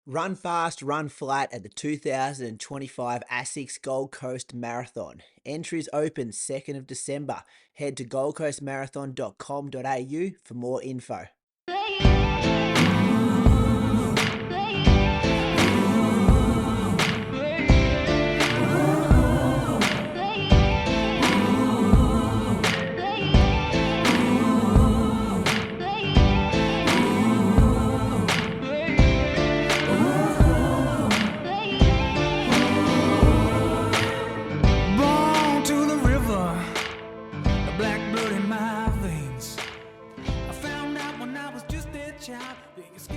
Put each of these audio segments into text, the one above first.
Run fast, run flat at the 2025 ASICS Gold Coast Marathon. Entries open 2nd of December. Head to goldcoastmarathon.com.au for more info.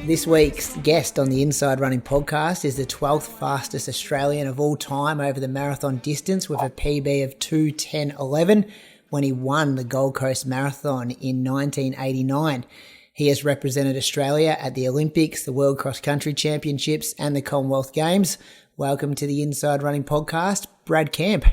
This week's guest on the Inside Running podcast is the 12th fastest Australian of all time over the marathon distance with a PB of 2:10:11 when he won the Gold Coast Marathon in 1989. He has represented Australia at the Olympics, the World Cross Country Championships and the Commonwealth Games. Welcome to the Inside Running podcast, Brad Camp.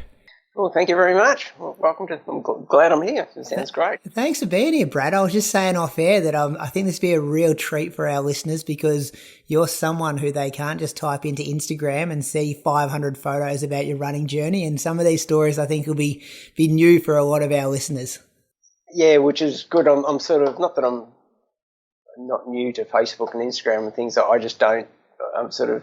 Well, thank you very much. Well, welcome to. I'm glad I'm here. It sounds great. Thanks for being here, Brad. I was just saying off air that I think this would be a real treat for our listeners because you're someone who they can't just type into Instagram and see 500 photos about your running journey. And some of these stories I think will be new for a lot of our listeners. Yeah, which is good. I'm sort of, not that I'm not new to Facebook and Instagram and things, that I just don't. I'm sort of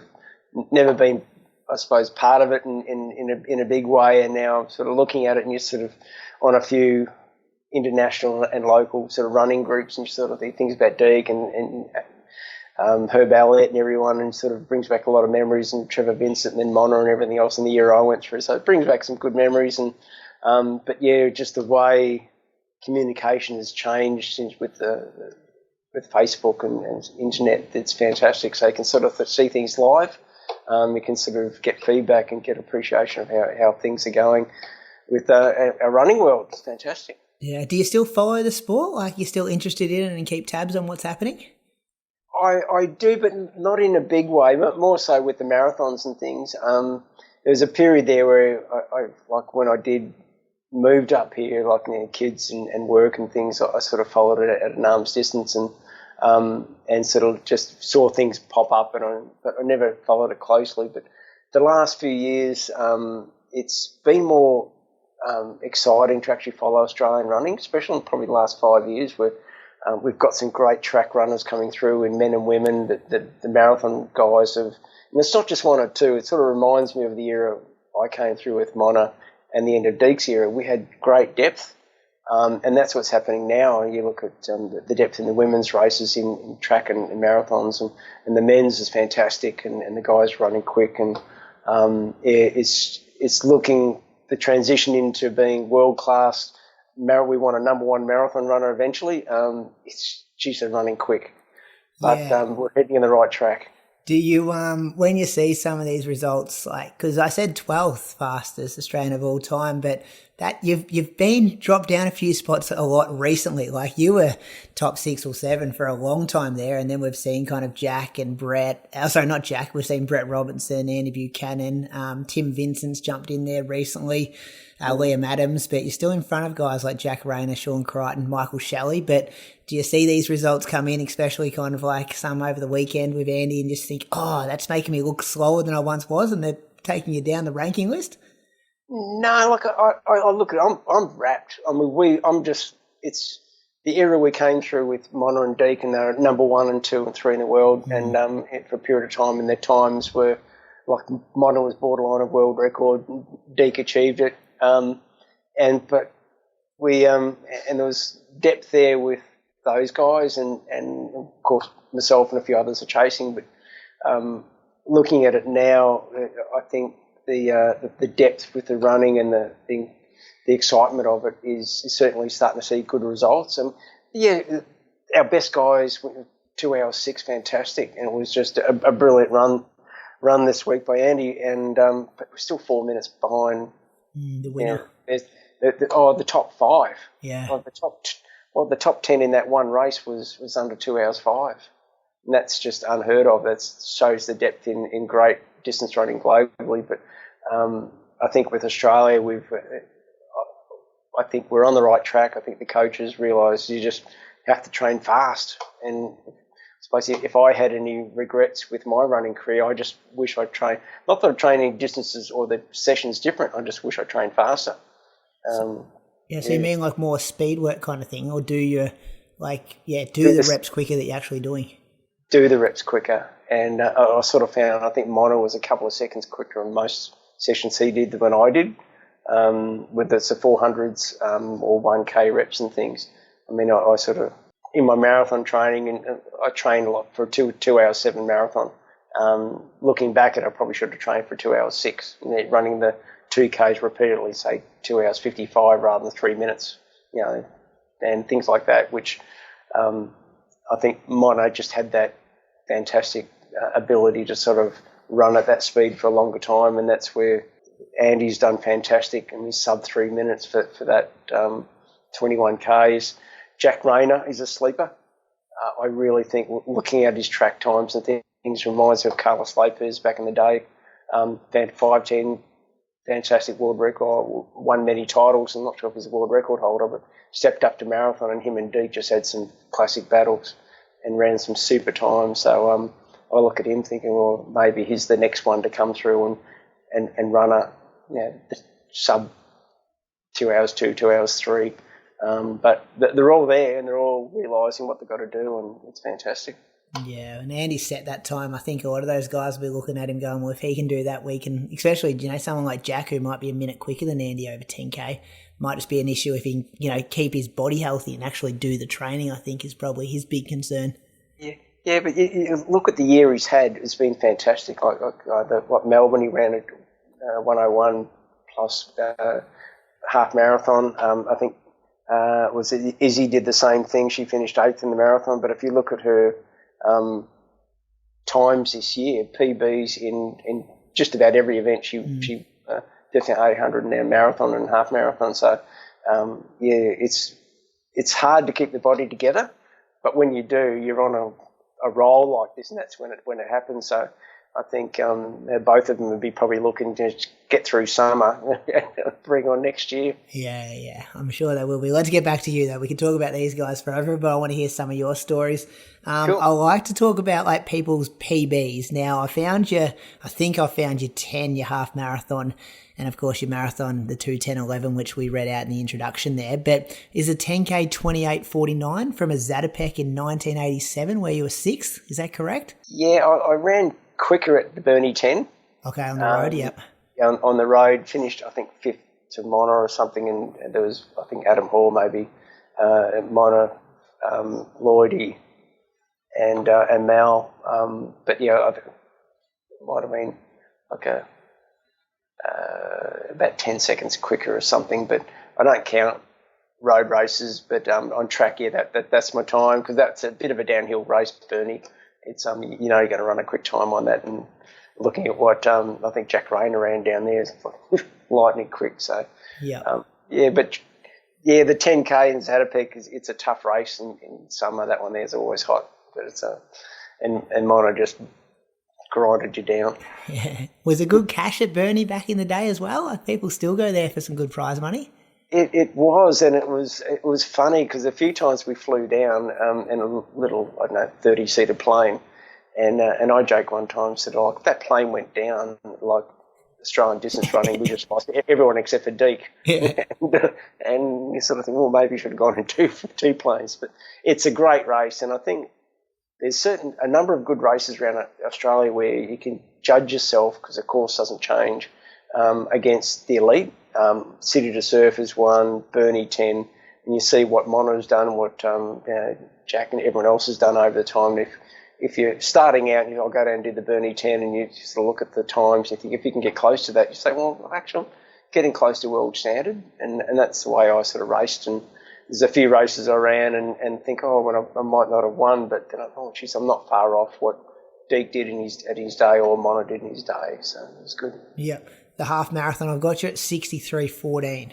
never been, I suppose, part of it in a big way, and now I'm sort of looking at it, and you're sort of on a few international and local sort of running groups, and you sort of think things about Deek and Herb Allett and everyone, and sort of brings back a lot of memories, and Trevor Vincent and then Mona and everything else in the year I went through. So it brings back some good memories, and but yeah, just the way communication has changed since with Facebook and internet. It's fantastic. So you can sort of see things live. You can sort of get feedback and get appreciation of how things are going with our running world. It's fantastic. Yeah. Do you still follow the sport? Like, you're still interested in it and keep tabs on what's happening? I do, but not in a big way, but more so with the marathons and things. There was a period there where I like when I did moved up here, like, you know, kids and work and things, I sort of followed it at an arm's distance and sort of just saw things pop up, but I never followed it closely. But the last few years, it's been more exciting to actually follow Australian running, especially in probably the last 5 years, where we've got some great track runners coming through in men and women. That the marathon guys have, and it's not just one or two. It sort of reminds me of the era I came through with Mona and the end of Deek's era. We had great depth. And that's what's happening now. You look at the depth in the women's races in track and marathons, and the men's is fantastic, and the guys running quick, and it's looking the transition into being world class. We want a number one marathon runner eventually. She's running quick, but Yeah. We're heading in the right track. Do you, when you see some of these results, like, because I said 12th fastest Australian of all time, but that you've been dropped down a few spots a lot recently. Like, you were top 6 or 7 for a long time there, and then we've seen kind of Jack and Brett. Sorry, not Jack. We've seen Brett Robinson, Andy Buchanan, Tim Vincent's jumped in there recently, Liam Adams, but you're still in front of guys like Jack Rayner, Sean Crichton, Michael Shelley. But do you see these results come in, especially kind of like some over the weekend with Andy, and just think, oh, that's making me look slower than I once was, and they're taking you down the ranking list? No, like I look at it, I'm wrapped. I mean, it's the era we came through with Mona and Deek, and they're number 1 and 2 and 3 in the world, and for a period of time, and their times were, like, Mona was borderline of world record, Deek achieved it, but we and there was depth there with those guys, and of course myself and a few others are chasing, but looking at it now, I think the depth with the running and the excitement of it is certainly starting to see good results. And yeah, our best guys went 2 hours 6, fantastic, and it was just a brilliant run this week by Andy. And but we're still 4 minutes behind The winner. The top 5. Yeah. The top 10 in that one race was under 2 hours 5. And that's just unheard of. That shows the depth in great distance running globally. But I think with Australia, I think we're on the right track. I think the coaches realise you just have to train fast, and suppose if I had any regrets with my running career, I just wish I'd trained, not that training distances or the sessions different, I just wish I trained faster. So you mean like more speed work kind of thing, or do you do the reps quicker that you're actually doing? Do the reps quicker. And I sort of found, I think Mono was a couple of seconds quicker on most sessions he did than I did, with the 400s or 1K reps and things. I mean, I sort of, in my marathon training, and I trained a lot for a 2 hour 7 marathon. Looking back at it, I probably should have trained for 2 hours 6, running the 2Ks repeatedly, say 2 hours 55 rather than 3 minutes, and things like that, which I think Mono just had that fantastic ability to sort of run at that speed for a longer time, and that's where Andy's done fantastic, and he's sub 3 minutes for that 21Ks. Jack Rayner is a sleeper. I really think looking at his track times and things reminds me of Carlos Lopez back in the day. 5:10, fantastic world record, won many titles. I'm not sure if he's a world record holder, but stepped up to marathon, and him and Deke just had some classic battles and ran some super times. So I look at him thinking, well, maybe he's the next one to come through and run a sub 2 hours 2, 2 hours 3. But they're all there and they're all realising what they've got to do, and it's fantastic. Yeah, and Andy set that time. I think a lot of those guys will be looking at him going, well, if he can do that, we can, especially, someone like Jack who might be a minute quicker than Andy over 10K. Might just be an issue if he can, keep his body healthy and actually do the training, I think is probably his big concern. Yeah, but you look at the year he's had. It's been fantastic. What Melbourne, he ran at 101 plus half marathon. I think Izzy did the same thing. She finished 8th in the marathon. But if you look at her times this year, PBs in just about every event, she definitely 800 in our marathon and half marathon. So it's hard to keep the body together, but when you do, you're on a roll like this, and that's when it happens. So I think both of them would be probably looking to get through summer and bring on next year. Yeah, I'm sure they will be. Let's get back to you, though. We could talk about these guys forever, but I want to hear some of your stories. Cool. I like to talk about people's PBs. Now, I think I found your 10, your half marathon, and of course your marathon, the 2:10:11, which we read out in the introduction there. But is a 10K 28:49 from a Zatopek in 1987 where you were 6th? Is that correct? Yeah, I ran quicker at the Burnie 10. Okay, on the road, yep. On the road, finished, I think, 5th to Mona or something, and there was, I think, Adam Hall maybe, Mona, Lloydie, and Mal. But, I think it might have been about 10 seconds quicker or something, but I don't count road races, but on track, that's my time, because that's a bit of a downhill race, Burnie. It's you're going to run a quick time on that, and looking at what I think Jack Rayner ran down there is lightning quick. So yeah, the 10K in Zatopek it's a tough race in summer. That one there's always hot, but it's and Mono just grinded you down. Yeah. Was it good cash at Burnie back in the day as well? People still go there for some good prize money. It was, and it was funny because a few times we flew down in a little 30-seater plane, and I joked one time, said, "Oh, that plane went down like Australian distance running. We just lost everyone except for Deke." Yeah. and you sort of think, well, maybe you should have gone in two planes. But it's a great race, and I think there's a number of good races around Australia where you can judge yourself because the course doesn't change against the elite. City to Surf is one, Burnie 10, and you see what Mono's done, what Jack and everyone else has done over the time. If you're starting out and I'll go down and do the Burnie 10 and you sort of look at the times, you think if you can get close to that, you say, well, actually, I'm getting close to world standard, and that's the way I sort of raced. And there's a few races I ran and think, well, I might not have won, but then I thought, geez, I'm not far off what Deke did at his day or Mono did in his day, so it was good. Yeah. The half marathon, I've got you at 63:14.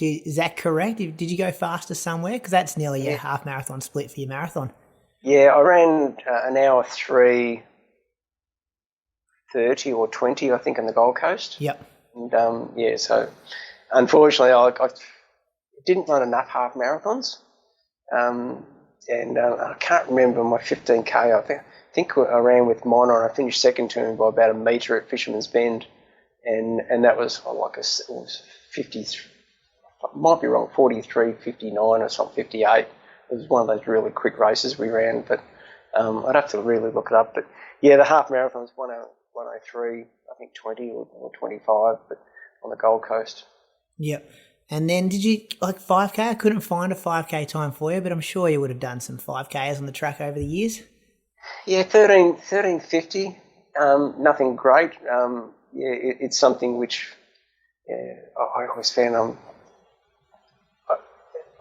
Is that correct? Did you go faster somewhere? Because that's nearly a half marathon split for your marathon. Yeah, I ran an hour 3:30 or 20, I think, on the Gold Coast. Yep. And so unfortunately, I didn't run enough half marathons. and I can't remember my 15K. I think I ran with Mona, and I finished second to him by about a metre at Fisherman's Bend, and that was it was 50, might be wrong, 43:59 or something, 58. It was one of those really quick races we ran, but I'd have to really look it up. But yeah, the half marathon was 1:03, I think 20 or 25, but on the Gold Coast. Yep. And then did you, 5K? I couldn't find a 5K time for you, but I'm sure you would have done some 5Ks on the track over the years. Yeah, 13:50. Nothing great. It's something which I always found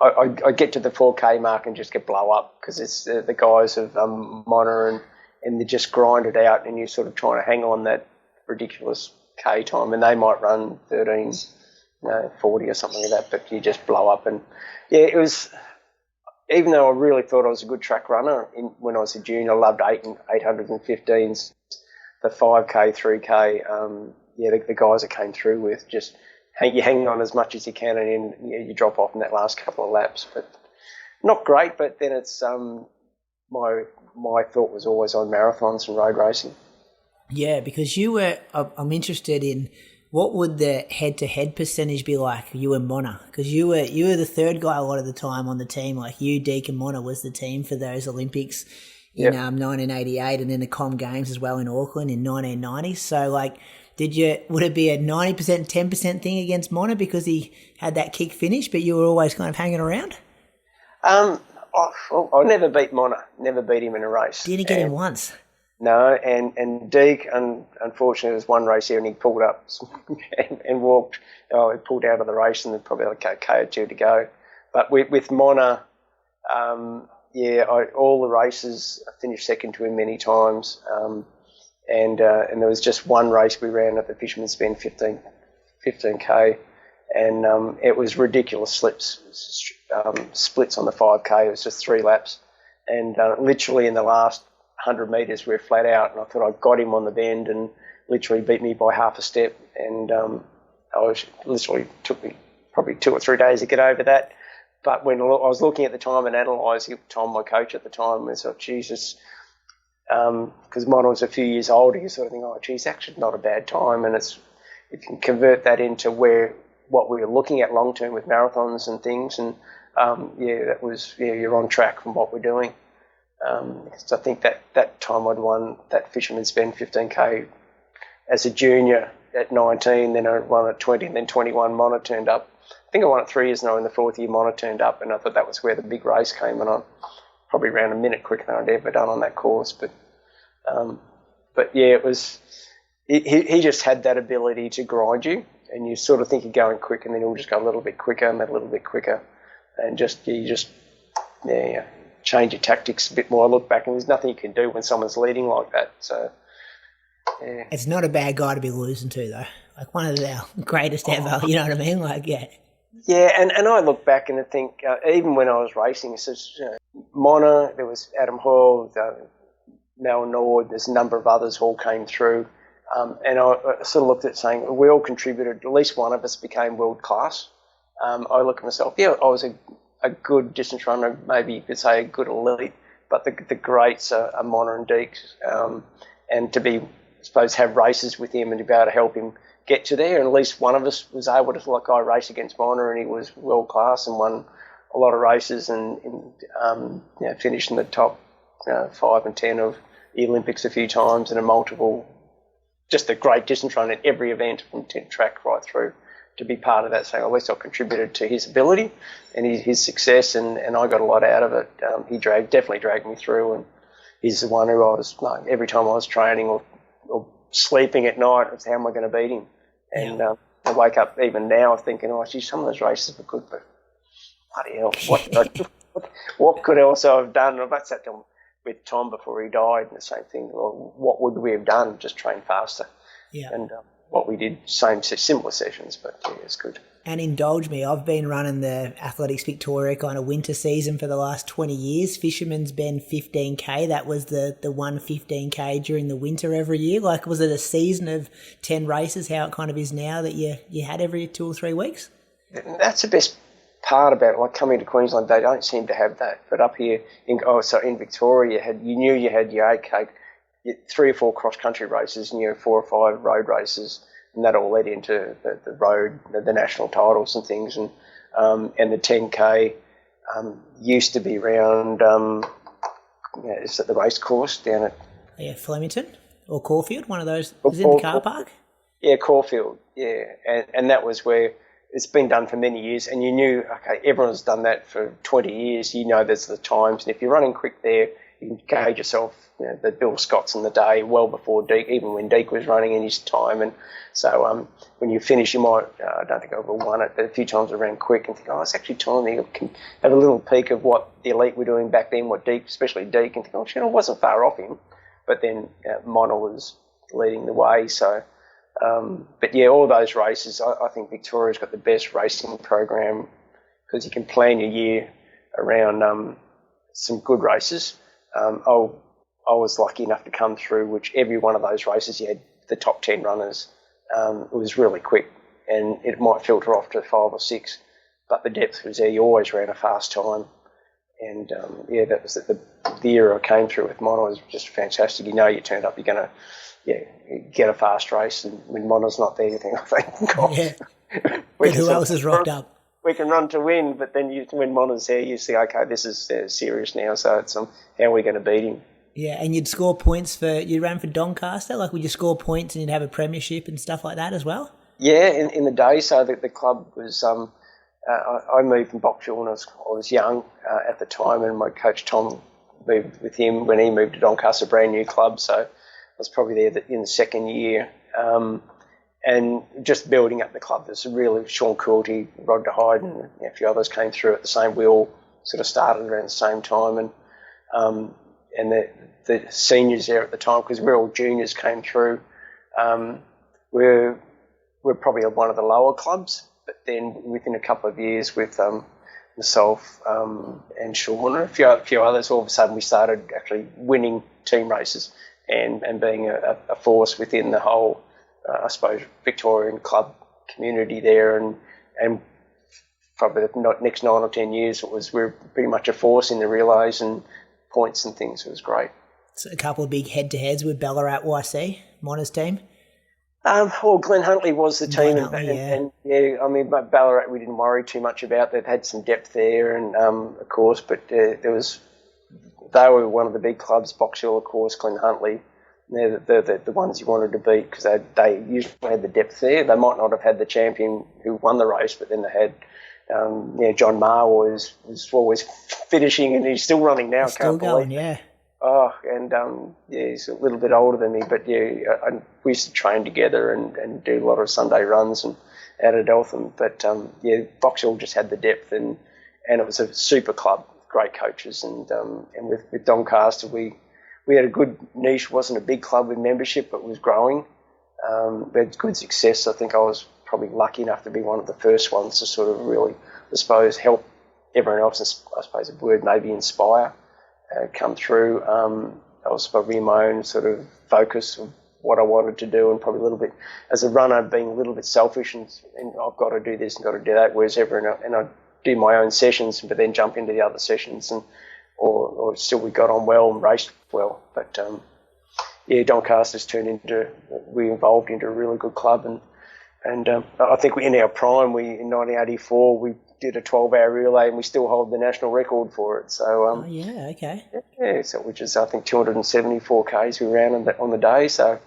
I get to the 4K mark and just get blow up because it's the guys of Mona and they just grind it out, and you're sort of trying to hang on that ridiculous K time, and they might run 13:40 or something like that, but you just blow up. And yeah, it was. Even though I really thought I was a good track runner when I was a junior, I loved 815s, the 5K, 3K. The guys that came through with just you hang on as much as you can, and then you drop off in that last couple of laps. But not great. But then it's my thought was always on marathons and road racing. Yeah, because I'm interested in what would the head-to-head percentage be like, you and Mona? Because you were the third guy a lot of the time on the team. Like you, Deke, and Mona was the team for those Olympics in 1988, and then the Com Games as well in Auckland in 1990. So, would it be a 90%, 10% thing against Mona because he had that kick finish, but you were always kind of hanging around? I never beat Mona. Never beat him in a race. Didn't get him once. No, and Deke, unfortunately, there was one race here and he pulled up and walked. He pulled out of the race and probably like a K or two to go. But with Mona, all the races, I finished second to him many times. And there was just one race we ran at the Fisherman's Bend, 15K, and it was ridiculous splits on the 5K. It was just 3 laps. And literally in the last 100 metres we were flat out, and I thought I got him on the bend and literally beat me by half a step, and took me probably 2 or 3 days to get over that. But when I was looking at the time and analysing it, Tom, my coach at the time, I thought, Jesus, because Mona was a few years older, you sort of think, oh, geez, actually not a bad time, and you can convert that into what we were looking at long term with marathons and things, and you're on track from what we're doing. So I think that time I'd won that Fisherman's Bend 15K as a junior at 19, then I won at 20, and then 21 Mona turned up. I think I won it 3 years now. In the 4th year, Mona turned up, and I thought that was where the big race came, and I probably ran a minute quicker than I'd ever done on that course. But it was he just had that ability to grind you, and you sort of think you're going quick, and then he'll just go a little bit quicker and then a little bit quicker, and change your tactics a bit more. I look back and there's nothing you can do when someone's leading like that. So, yeah. It's not a bad guy to be losing to, though. Like one of our greatest ever, you know what I mean? Yeah, and I look back and I think, even when I was racing, Mona, there was Adam Hall, Mel Nord, there's a number of others who all came through. And I sort of looked at it saying, we all contributed, at least one of us became world class. I look at myself, I was a good distance runner, maybe you could say a good elite, but the greats are Mona and Deke, and to be, I suppose, have races with him and to be able to help him get to there, and at least one of us was able to, I raced against Mona and he was world class and won a lot of races and finished in the top 5 and 10 of the Olympics a few times, and just a great distance runner at every event from track right through. To be part of that, saying, at least I contributed to his ability and his success, and I got a lot out of it. He definitely dragged me through, and he's the one who I was, every time I was training or sleeping at night, it was, how am I going to beat him? And I wake up even now thinking, oh, geez, some of those races were good, but bloody hell, what could else I have done? And I sat down with Tom before he died, and the same thing. Well, what would we have done? Just train faster. Yeah. And what we did, similar sessions, but yeah, it's good. And indulge me, I've been running the Athletics Victoria kind of winter season for the last 20 years. Fisherman's Bend 15K, that was the one 15K during the winter every year. Was it a season of 10 races, how it kind of is now, that you had every 2 or 3 weeks? That's the part about it, like coming to Queensland, they don't seem to have that. But up here, in Victoria, you knew you had your 8K, 3 or 4 cross-country races, and 4 or 5 road races, and that all led into the road, the national titles and things. And the 10K used to be around, is it the race course down at... Flemington or Caulfield, one of those. Is it in the car park? Yeah, Caulfield, yeah. And that was where it's been done for many years, and you knew, okay, everyone's done that for 20 years. You know there's the times, and if you're running quick there, you can gauge yourself, the Bill Scotts in the day, well before Deke, even when Deke was running in his time. And so when you finish, you might, I don't think I ever won it, but a few times I ran quick and think, it's actually time you can have a little peek of what the elite were doing back then, what Deke, especially Deke, and think, I wasn't far off him. But then Mona was leading the way, so... but yeah, all those races, I think Victoria's got the best racing program because you can plan your year around some good races. I was lucky enough to come through, which every one of those races you had the top 10 runners. It was really quick, and it might filter off to 5 or 6, but the depth was there. You always ran a fast time, and that was the era I came through with Mono was just fantastic. You turned up, you're going to get a fast race, and when Mona's not there, you think, thank God. Yeah. But who else has rocked up? We can run to win, but then when Mona's there, you see, okay, this is serious now, so it's how are we going to beat him? Yeah, and you'd score points you ran for Doncaster? Like, would you score points and you'd have a premiership and stuff like that as well? Yeah, in the day, so the club was, I moved from Boxhill when I was young at the time, and my coach Tom moved with him when he moved to Doncaster, brand new club, so I was probably there in the second year. And just building up the club, there's really Sean Coulty, Rod DeHyde, and a few others came through at the same. We all sort of started around the same time, and the seniors there at the time, because we're all juniors, came through. We're probably one of the lower clubs, but then within a couple of years with myself and Sean and a few others, all of a sudden we started actually winning team races and being a force within the whole, I suppose, Victorian club community there, and probably the next 9 or 10 years we're pretty much a force in the relays and points and things. It was great. So a couple of big head-to-heads with Ballarat YC, Mona's team? Glenn Huntley was the team, and Ballarat we didn't worry too much about. They've had some depth there, and of course, but they were one of the big clubs. Box Hill, of course, Glenn Huntley. They're the ones you wanted to beat because they usually had the depth there. They might not have had the champion who won the race, but then they had John Marr was always finishing, and he's still running now. Still going, yeah. Oh, and he's a little bit older than me, but we used to train together and do a lot of Sunday runs and out at Eltham. But Boxhill just had the depth, and it was a super club, great coaches, and with Doncaster we had a good niche. Wasn't a big club with membership, but was growing. We had good success. I think I was probably lucky enough to be one of the first ones to sort of really, I suppose, help everyone else. I suppose a word maybe inspire. Come through. I was probably in my own sort of focus of what I wanted to do, and probably a little bit as a runner being a little bit selfish and I've got to do this and got to do that. Whereas and I do my own sessions, but then jump into the other sessions, and or still we got on well and raced well. But Doncaster's we evolved into a really good club, and I think in our prime, in 1984 we did a 12-hour relay, and we still hold the national record for it. So, okay. Yeah, so which is I think 274 k's we ran on the day. So,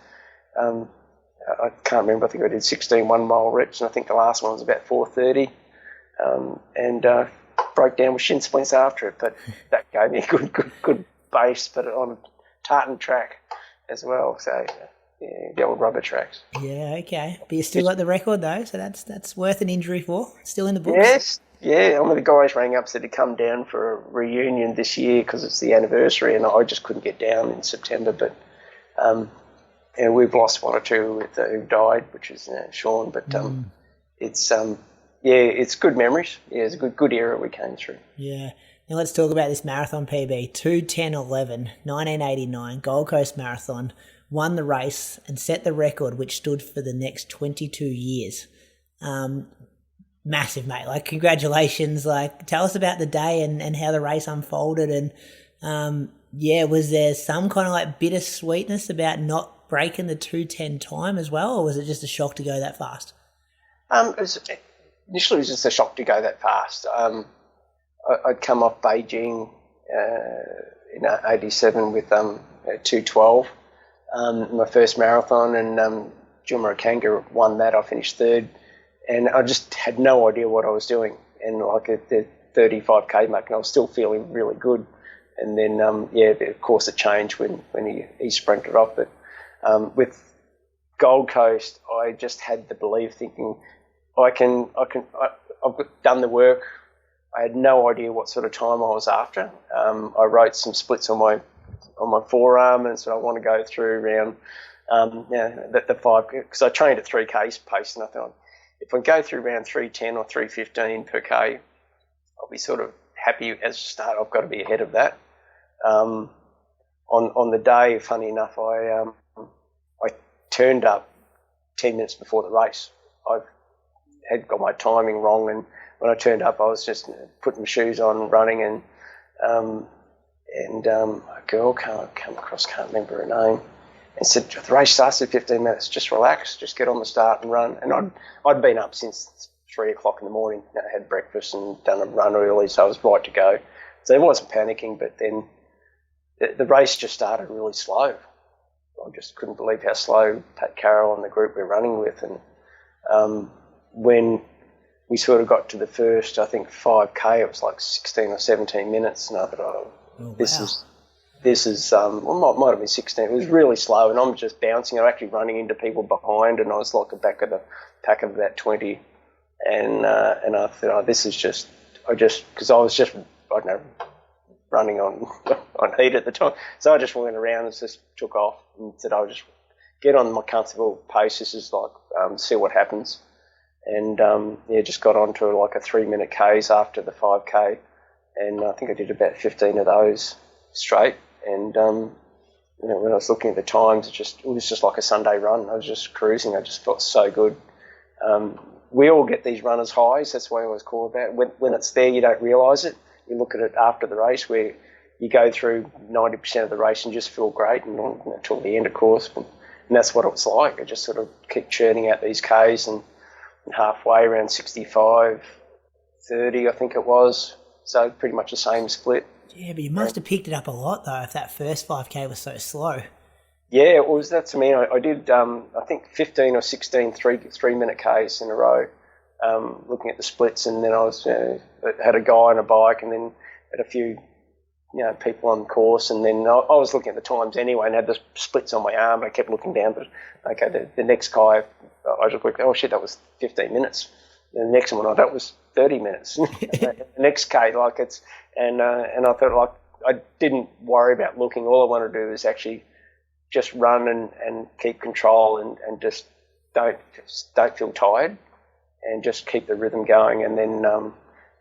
I can't remember. I think I did 16 1-mile reps, and I think the last one was about 4:30, and broke down with shin splints after it. But that gave me a good base, but on a tartan track as well. So. Yeah, the old rubber tracks. Yeah, okay. But you still got the record though, so that's worth an injury for. Still in the books. Yes, yeah. The guys rang up, said to come down for a reunion this year because it's the anniversary, and I just couldn't get down in September. But we've lost one or two who died, which is Sean. But it's good memories. Yeah, it's a good era we came through. Yeah. Now let's talk about this marathon PB, 2:10:11, 1989, Gold Coast Marathon. Won the race and set the record, which stood for the next 22 years. Massive, mate. Like, congratulations. Like, tell us about the day and how the race unfolded. And, was there some kind of like bittersweetness about not breaking the 2:10 time as well? Or was it just a shock to go that fast? Initially, it was just a shock to go that fast. I'd come off Beijing in '87 with 2:12, my first marathon, and Juma Kanga won that. I finished third, and I just had no idea what I was doing. And like at the 35k mark, and I was still feeling really good. And then, of course, it changed when he sprinted off. But with Gold Coast, I just had the belief, thinking, I've done the work. I had no idea what sort of time I was after. I wrote some splits on my forearm, and so I want to go through around the 5, because I trained at 3k pace, and I thought if I go through around 3:10 or 3:15 per k, I'll be sort of happy as a start. I've got to be ahead of that. On the day, funny enough, I turned up 10 minutes before the race. I had got my timing wrong, and when I turned up, I was just putting my shoes on, running, and a girl come across, can't remember her name, and said, the race starts in 15 minutes, just relax, just get on the start and run. And I'd been up since 3 o'clock in the morning, had breakfast and done a run early, so I was right to go. So I wasn't panicking, but then the race just started really slow. I just couldn't believe how slow Pat Carroll and the group we're running with. And when we sort of got to the first, I think 5k, it was like 16 or 17 minutes, and I thought, this is might have been 16. It was really slow, and I'm just bouncing. I'm actually running into people behind, and I was like the back of the pack of about 20. And I thought, this is just, because I was just, I don't know, running on heat at the time. So I just went around and just took off and said, I'll just get on my comfortable pace. This is like, see what happens. And just got onto like a 3-minute Ks after the 5k, and I think I did about 15 of those straight. And when I was looking at the times, it was just like a Sunday run. I was just cruising. I just felt so good. We all get these runners' highs. That's what I always call about it. When it's there, you don't realise it. You look at it after the race, where you go through 90% of the race and just feel great, and until the end, of course. And that's what it was like. I just sort of kept churning out these Ks, and halfway around 65, 30, I think it was. So pretty much the same split. Yeah, but you must have picked it up a lot, though, if that first 5k was so slow. Yeah, it was that to me. I did, I think, 15 or 16 3-minute Ks in a row, looking at the splits, and then I had a guy on a bike, and then had a few people on the course, and then I was looking at the times anyway, and had the splits on my arm. I kept looking down, but okay, the next guy, I just looked, oh shit, that was 15 minutes. And the next one, that was 30 minutes. The next K, and I thought, like, I didn't worry about looking. All I wanted to do is actually just run and keep control, and just don't feel tired, and just keep the rhythm going. And then,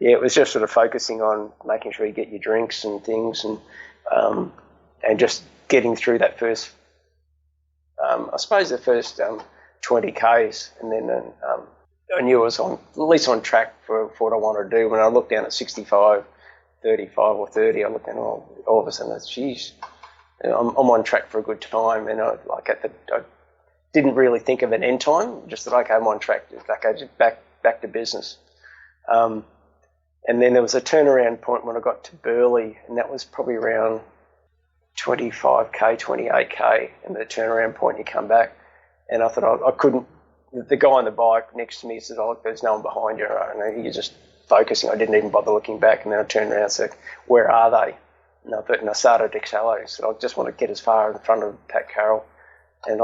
it was just sort of focusing on making sure you get your drinks and things, and just getting through that first, I suppose the first 20 Ks, and then I knew I was at least on track for what I wanted to do. When I looked down at 65, 35 or 30, I looked down, all of a sudden, geez, I'm on track for a good time. And I didn't really think of an end time, just that, okay, I'm on track, okay, just back to business. And then there was a turnaround point when I got to Burleigh, and that was probably around 25k, 28k, and the turnaround point, you come back. And I thought I couldn't, the guy on the bike next to me said, there's no one behind you, and you're just focusing. I didn't even bother looking back, and then I turned around and said, where are they? And I started accelerating. So I just want to get as far in front of Pat Carroll, and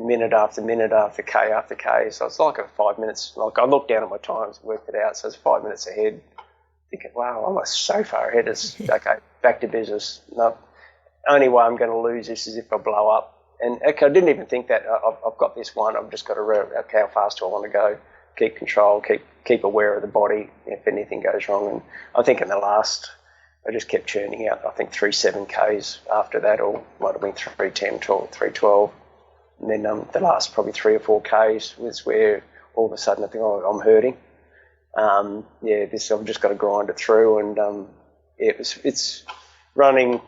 minute after minute after K after K. So it's like 5 minutes. Like, I looked down at my times, worked it out, so it's 5 minutes ahead. Thinking, wow, I'm so far ahead. It's okay, back to business. No, only way I'm going to lose this is if I blow up. And okay, I didn't even think that. I've got this one. I've just got to okay, how fast do I want to go? Keep control, keep aware of the body if anything goes wrong. And I think in the last, I just kept churning out, I think 3.7 Ks after that, or might have been 3.10, 3.12. And then the last probably 3 or 4 Ks was where all of a sudden I think, I'm hurting. this I've just got to grind it through, and it's running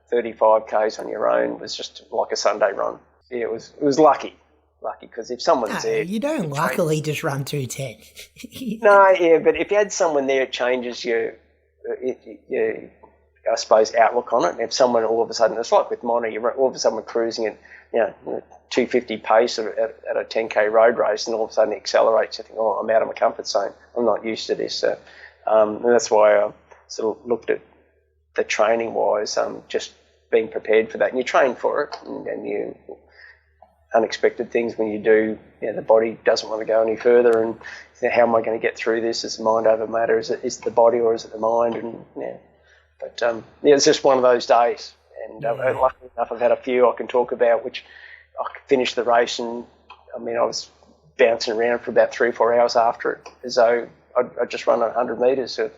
35 k's on your own was just like a Sunday run. Yeah, it was lucky because if someone's there, you don't luckily just run 2:10. No, yeah, but if you had someone there, it changes your I suppose, outlook on it. If someone all of a sudden, it's like with Mono, you're all of a sudden cruising at 250 pace at a 10k road race, and all of a sudden it accelerates. You think, oh, I'm out of my comfort zone. I'm not used to this. So, and that's why I sort of looked at the training wise, just being prepared for that. And you train for it, and you unexpected things when you do. The body doesn't want to go any further, and how am I going to get through this? Is the mind over matter? Is it the body or is it the mind? And but it's just one of those days. And luckily enough, I've had a few I can talk about, which I finished the race, and I was bouncing around for about 3 or 4 hours after it, as though I'd just run 100 metres. So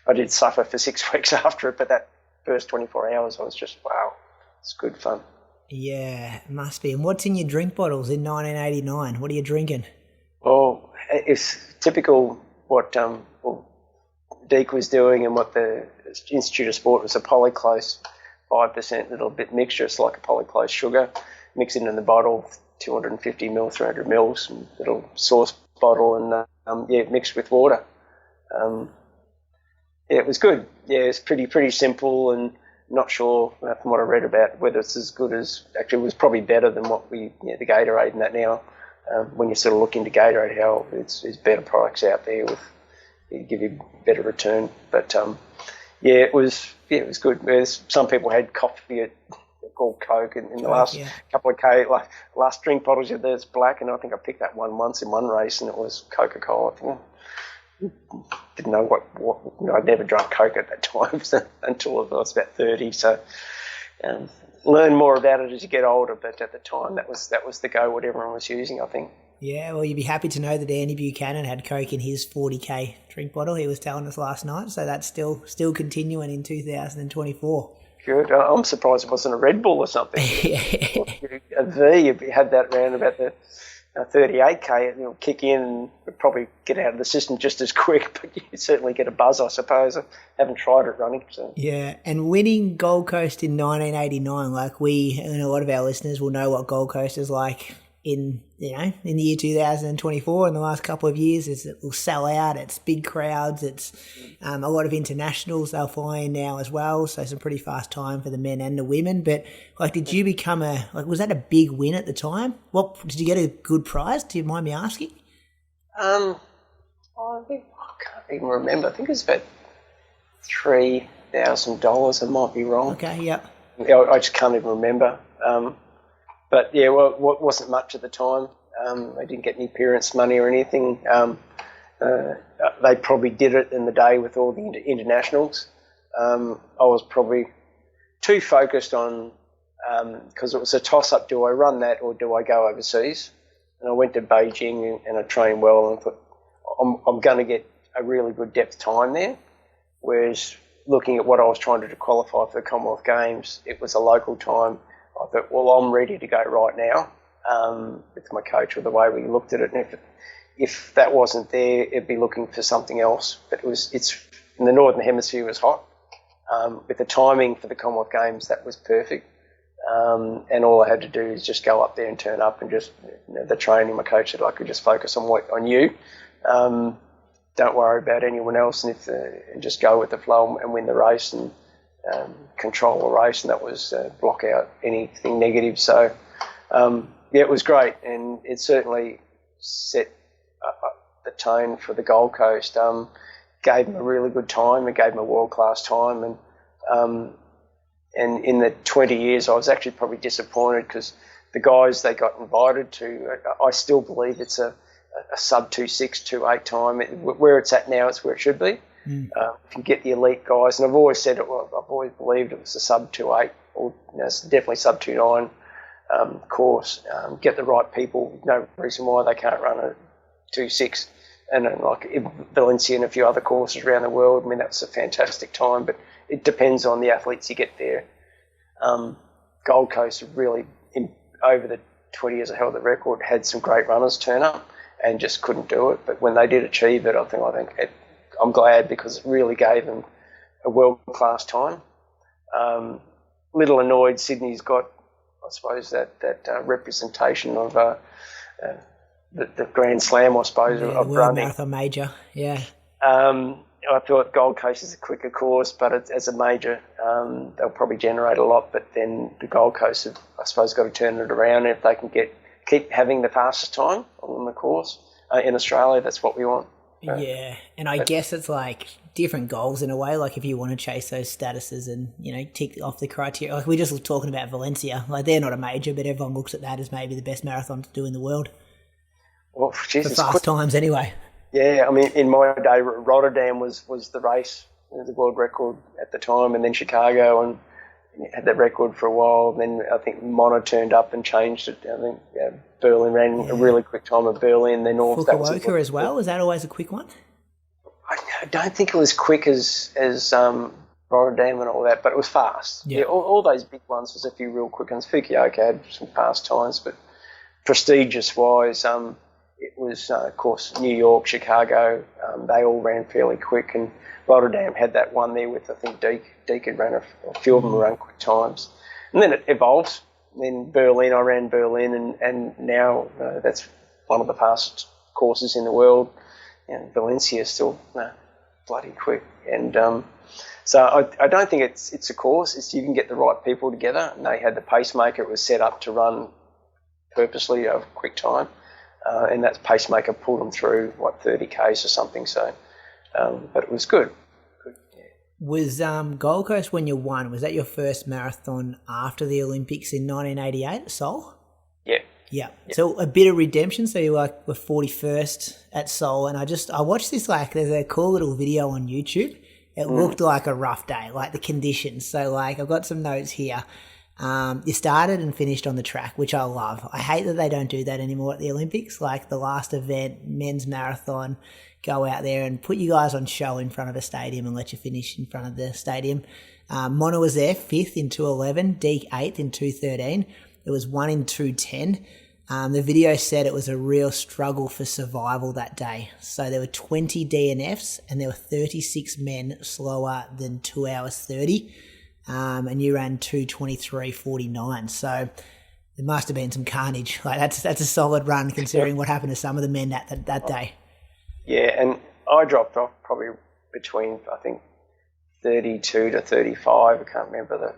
I did suffer for 6 weeks after it, but that first 24 hours, I was just, wow, it's good fun. Yeah, it must be. And what's in your drink bottles in 1989? What are you drinking? Oh, it's typical what Deke was doing, and what the Institute of Sport was, a polyclose 5% little bit mixture. It's like a polyclose sugar. Mix it in the bottle, 250 mil, 300 mils, little sauce bottle, and mixed with water. It was good. Yeah, it's pretty simple, and not sure from what I read about whether it's as good as, actually it was probably better than what the Gatorade and that now. When you sort of look into Gatorade, how it's better products out there give you better return. But it was good. There's some people had coffee called Coke in the last couple of last drink bottles. There's black, and I think I picked that one once in one race, and it was Coca-Cola. I think didn't know what I'd never drunk Coke at that time until I was about 30. So learn more about it as you get older. But at the time, that was the go. What everyone was using, I think. Yeah, well, you'd be happy to know that Andy Buchanan had Coke in his 40k drink bottle. He was telling us last night, so that's still continuing in 2024. Good. I'm surprised it wasn't a Red Bull or something. A V, if you had that around about the 38k, it'll kick in and probably get out of the system just as quick, but you certainly get a buzz, I suppose. I haven't tried it running. So. Yeah, and winning Gold Coast in 1989, like we and a lot of our listeners will know what Gold Coast is like in the year 2024. In the last couple of years, is it will sell out. It's big crowds. It's a lot of internationals they'll fly in now as well. So some pretty fast time for the men and the women. But did you become was that a big win at the time? What did you get a good prize? Do you mind me asking? I can't even remember. I think it was about $3,000. I might be wrong. Okay, yeah. I just can't even remember. But yeah, well, it wasn't much at the time. I didn't get any appearance money or anything. They probably did it in the day with all the internationals. I was probably too focused on, because it was a toss-up, do I run that or do I go overseas? And I went to Beijing and I trained well, and thought, I'm going to get a really good depth time there. Whereas looking at what I was trying to qualify for the Commonwealth Games, it was a local time. I thought, well, I'm ready to go right now with my coach, or the way we looked at it. And if that wasn't there, it'd be looking for something else. But it's in the Northern Hemisphere was hot. With the timing for the Commonwealth Games, that was perfect. And all I had to do is just go up there and turn up, and just the training, my coach said I could just focus on you. Don't worry about anyone else, and just go with the flow and win the race and control the race, and that was block out anything negative. So it was great, and it certainly set the tone for the Gold Coast. Gave them a really good time, and gave them a world-class time, and in the 20 years I was actually probably disappointed, because the guys they got invited to, I still believe it's a sub 2.6, 2.8 time. Where it's at now, it's where it should be. If you get the elite guys, and I've always said it, I've always believed it was a sub 2.8, or it's definitely sub 2.9 course. Get the right people. No reason why they can't run a 2.6. And like Valencia and a few other courses around the world, I mean, that's a fantastic time, but it depends on the athletes you get there. Gold Coast really, over the 20 years I held the record, had some great runners turn up, and just couldn't do it. But when they did achieve it, I'm glad, because it really gave them a world-class time. Little annoyed Sydney's got, I suppose, that representation of the Grand Slam, I suppose, of World running. Marathon Major, yeah. I thought Gold Coast is a quicker course, but as a major, they'll probably generate a lot. But then the Gold Coast have, I suppose, got to turn it around. And if they can keep having the fastest time on the course in Australia, that's what we want. Yeah, and I guess it's like different goals in a way. Like if you want to chase those statuses and, tick off the criteria. Like we're just talking about Valencia. Like they're not a major, but everyone looks at that as maybe the best marathon to do in the world. Well, Jesus, for fast times anyway. Yeah, I mean, in my day, Rotterdam was the race, the world record at the time, and then Chicago, and had that record for a while. Then I think Mono turned up and changed it. I think Berlin ran a really quick time at Berlin. Then Fukuoka as well. Was that always a quick one? I don't think it was quick as Rotterdam and all that, but it was fast. Yeah, all those big ones was a few real quick ones. Fukuoka had some fast times, but prestigious wise, it was of course New York, Chicago. They all ran fairly quick, and Rotterdam had that one there with, I think, Deke had ran a few of them ran quick times. And then it evolved. Then Berlin, I ran Berlin, and now that's one of the fastest courses in the world. And Valencia is still bloody quick. And so I don't think it's a course. It's you can get the right people together. And they had the pacemaker. It was set up to run purposely over quick time. And that pacemaker pulled them through, 30 Ks or something. So, but it was good. Was Gold Coast when you won, was that your first marathon after the Olympics in 1988 at Seoul? Yeah. So a bit of redemption. So you were 41st at Seoul, and I watched this, there's a cool little video on YouTube. It looked like a rough day, like the conditions. So I've got some notes here. You started and finished on the track, which I love. I hate that they don't do that anymore at the Olympics. Like the last event, men's marathon, go out there and put you guys on show in front of a stadium and let you finish in front of the stadium. Mono was there, 5th in 2:11, Deke 8th in 2:13. It was 1 in 2:10. The video said it was a real struggle for survival that day. So there were 20 DNFs and there were 36 men slower than 2 hours 30. And you ran 2:23:49. So there must have been some carnage. That's a solid run considering what happened to some of the men that day. Yeah, and I dropped off probably between, I think, 32 to 35. I can't remember the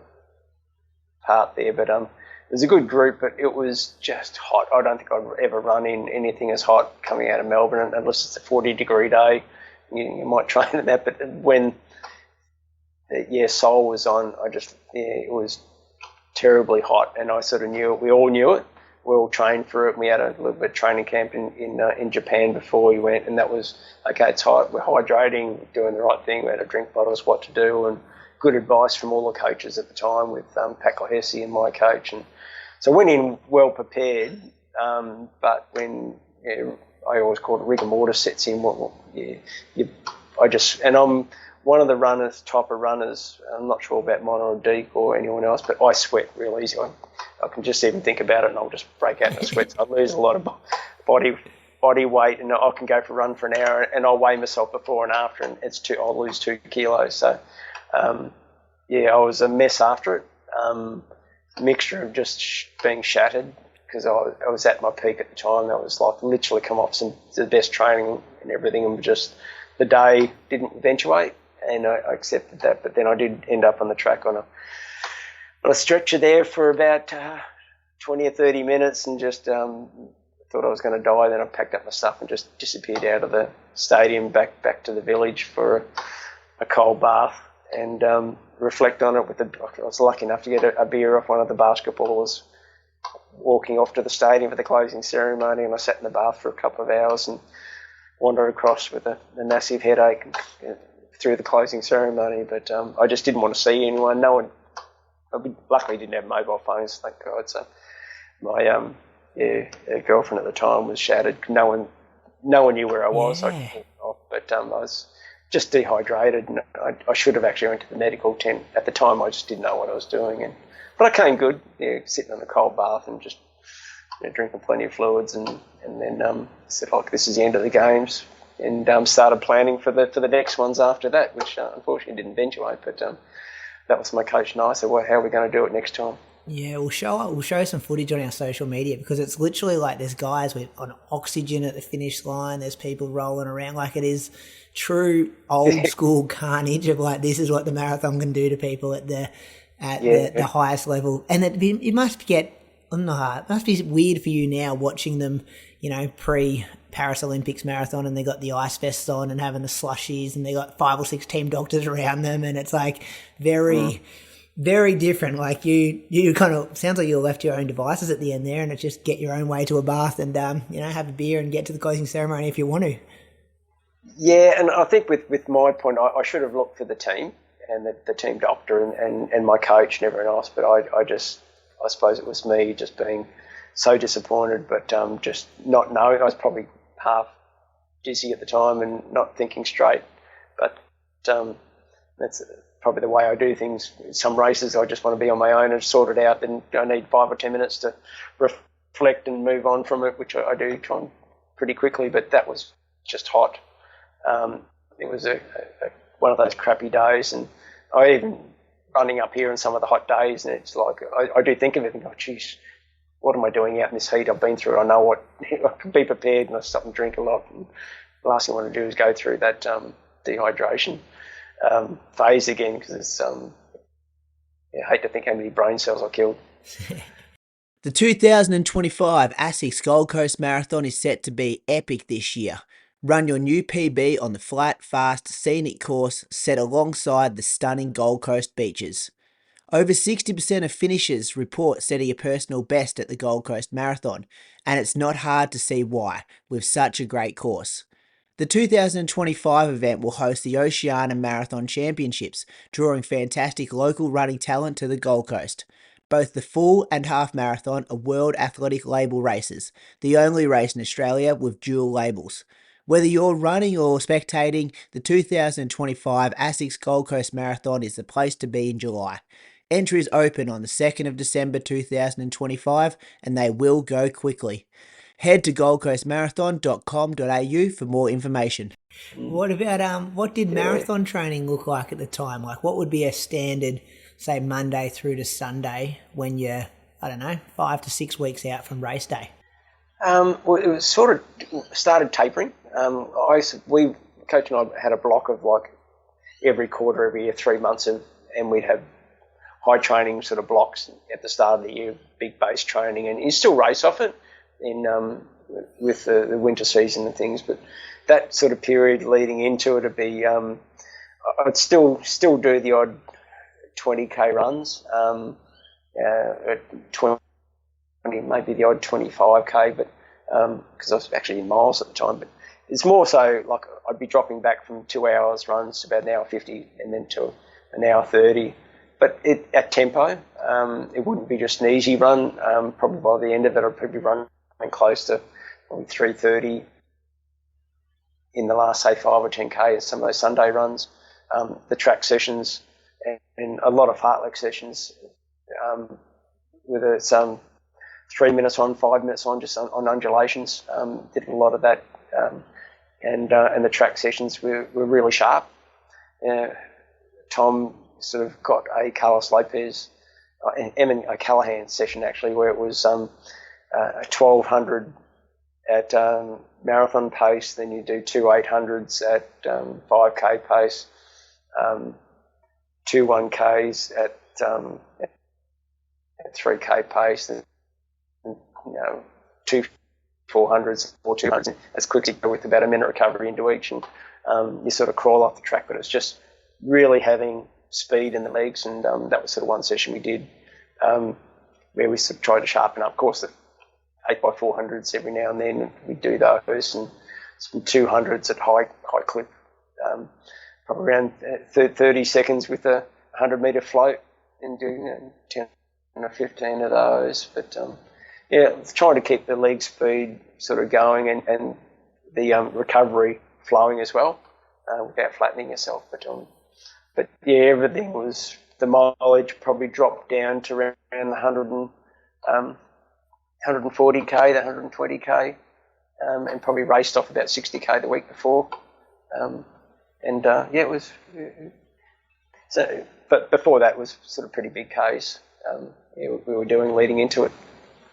part there, but it was a good group, but it was just hot. I don't think I'd ever run in anything as hot coming out of Melbourne, unless it's a 40-degree day. You might train at that, but when Seoul was on, it was terribly hot, and I sort of knew it. We all knew it. We all trained for it. We had a little bit of training camp in Japan before we went, and that was, okay, it's hot, we're hydrating, we're doing the right thing, we had to drink bottles, what to do, and good advice from all the coaches at the time with Paco Hesse and my coach. And so I went in well prepared, but when I always call it rigor mortis sets in, and I'm one of the top runners, I'm not sure about Mono or Deke or anyone else, but I sweat real easy. I can just even think about it and I'll just break out in a sweat. So I lose a lot of body weight, and I can go for a run for an hour and I'll weigh myself before and after, and I'll lose 2 kilos. So, I was a mess after it. Mixture of just being shattered because I was at my peak at the time. I was literally come off the best training and everything, and just the day didn't eventuate. And I accepted that, but then I did end up on the track on a stretcher there for about 20 or 30 minutes, and just thought I was going to die. Then I packed up my stuff and just disappeared out of the stadium back to the village for a cold bath and reflect on it. I was lucky enough to get a beer off one of the basketballers walking off to the stadium for the closing ceremony, and I sat in the bath for a couple of hours and wandered across with a massive headache through the closing ceremony, but I just didn't want to see anyone. No one. Luckily, didn't have mobile phones, thank God. So my girlfriend at the time was shattered. No one knew where I was. Yeah. But I was just dehydrated, and I should have actually went to the medical tent. At the time, I just didn't know what I was doing, but I came good. Sitting in a cold bath and just drinking plenty of fluids, and then said, like, this is the end of the games, and started planning for the next ones after that, which unfortunately didn't eventuate. But that was my coach and I said, well, how are we going to do it next time? Yeah, we'll show some footage on our social media, because it's literally like there's guys on oxygen at the finish line. There's people rolling around. Like, it is true old school carnage of, like, this is what the marathon can do to people at the highest level. And it must get, I don't know, it must be weird for you now watching them, pre Paris Olympics marathon, and they got the ice vests on and having the slushies, and they got 5 or 6 team doctors around them, and it's like very different. Like, you kind of, sounds like you left your own devices at the end there, and it's just get your own way to a bath and have a beer and get to the closing ceremony if you want to. Yeah, and I think with my point, I should have looked for the team and the team doctor and my coach and everyone else, but I suppose it was me just being so disappointed, but just not knowing. I was probably half dizzy at the time and not thinking straight, but that's probably the way I do things. Some races I just want to be on my own and sort it out, and I need 5 or 10 minutes to reflect and move on from it, which I do try pretty quickly, but that was just hot. It was one of those crappy days, and I even running up here on some of the hot days, and it's like I do think of it and go, geez, what am I doing out in this heat? I've been through it. I know what I can be prepared, and I stop and drink a lot. And the last thing I want to do is go through that dehydration phase again, because it's I hate to think how many brain cells I killed. The 2025 ASICS Gold Coast Marathon is set to be epic this year. Run your new PB on the flat, fast, scenic course set alongside the stunning Gold Coast beaches. Over 60% of finishers report setting a personal best at the Gold Coast Marathon, and it's not hard to see why, with such a great course. The 2025 event will host the Oceania Marathon Championships, drawing fantastic local running talent to the Gold Coast. Both the full and half marathon are World Athletic Label races, the only race in Australia with dual labels. Whether you're running or spectating, the 2025 ASICS Gold Coast Marathon is the place to be in July. Entries open on the 2nd of December 2025, and they will go quickly. Head to goldcoastmarathon.com.au for more information. What about what did marathon training look like at the time? Like, what would be a standard, say, Monday through to Sunday when you're, 5 to 6 weeks out from race day? Well, it was sort of started tapering. Coach and I had a block of, like, every quarter, every year, 3 months and we'd have high training sort of blocks at the start of the year, big base training, and you still race off it with the winter season and things. But that sort of period leading into it would be, I'd still do the odd 20k runs, at 20, maybe the odd 25k, but because I was actually in miles at the time. But it's more so like I'd be dropping back from 2 hours runs to about an hour 50 and then to an hour 30. But at tempo, it wouldn't be just an easy run. Probably by the end of it, I'd probably run close to probably 3:30 in the last, say, 5 or 10k as some of those Sunday runs. The track sessions and a lot of fartlek sessions, whether it's 3 minutes on, 5 minutes on, just on undulations. Did a lot of that, and the track sessions were really sharp. Tom sort of got a Carlos Lopez, Emin O'Callaghan session actually, where it was a 1200 at marathon pace, then you do 2 800s at 5k pace, 2 1ks at 3k pace, and 2 400s or 200s as quickly with about a minute recovery into each, and you sort of crawl off the track. But it's just really having speed in the legs, and that was sort of one session we did where we sort of tried to sharpen up. Of course, the 8x400s every now and then we'd do those, and some 200s at high clip, probably around 30 seconds with a 100-metre float, and do 10 or 15 of those. But trying to keep the leg speed sort of going, and the recovery flowing as well, without flattening yourself. But everything was, the mileage probably dropped down to around 100 140k, the 120k, and probably raced off about 60k the week before. It was so. But before that was sort of pretty big Ks. We were doing leading into it.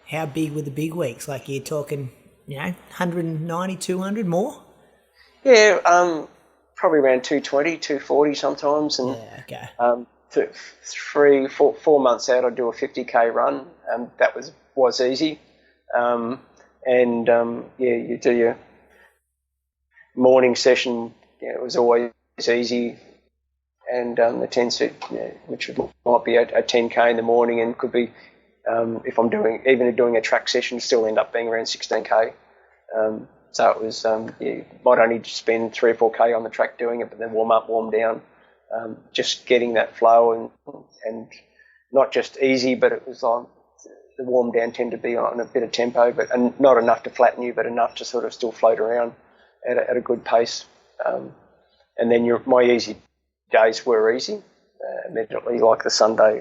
How big were the big weeks? Like you're talking, 190, 200 more? Yeah, probably around 220, 240 sometimes. And okay. 4 months out, I'd do a 50k run. That was easy. You do your morning session. It was always easy. And the 10 suit, which might be a 10k in the morning, and could be, if I'm doing a track session, still end up being around 16k. So it was, you might only spend 3 or 4k on the track doing it, but then warm up, warm down, just getting that flow and not just easy, but it was like the warm down tend to be on a bit of tempo, and not enough to flatten you, but enough to sort of still float around at a good pace. And then my easy days were easy immediately, like the Sunday,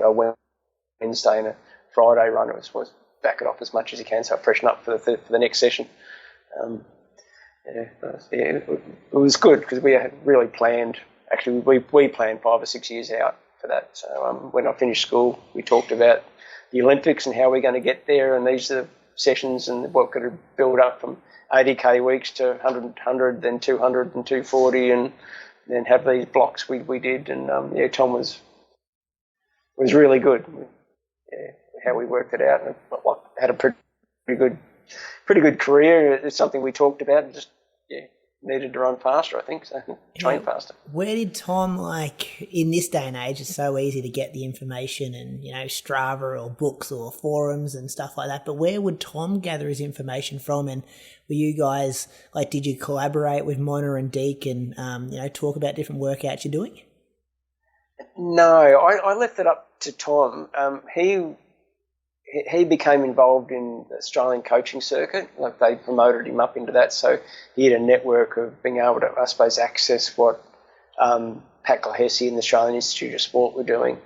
Wednesday and a Friday run. It was back it off as much as you can, so I freshen up for the next session. It was good because we had really planned. Actually, we planned 5 or 6 years out for that. So when I finished school, we talked about the Olympics and how we're going to get there, and these are the sessions and what could build up from 80k weeks to 100, then 200 and 240, and then have these blocks we did. And Tom was really good. How we worked it out, and had a pretty good career. It's something we talked about, and just needed to run faster, I think, so train faster. Where did Tom, in this day and age, it's so easy to get the information and, Strava or books or forums and stuff like that, but where would Tom gather his information from? And were you guys, did you collaborate with Mona and Deke and, talk about different workouts you're doing? No, I left it up to Tom. He became involved in the Australian coaching circuit. They promoted him up into that, so he had a network of being able to, I suppose, access what Pat Glahesi and the Australian Institute of Sport were doing.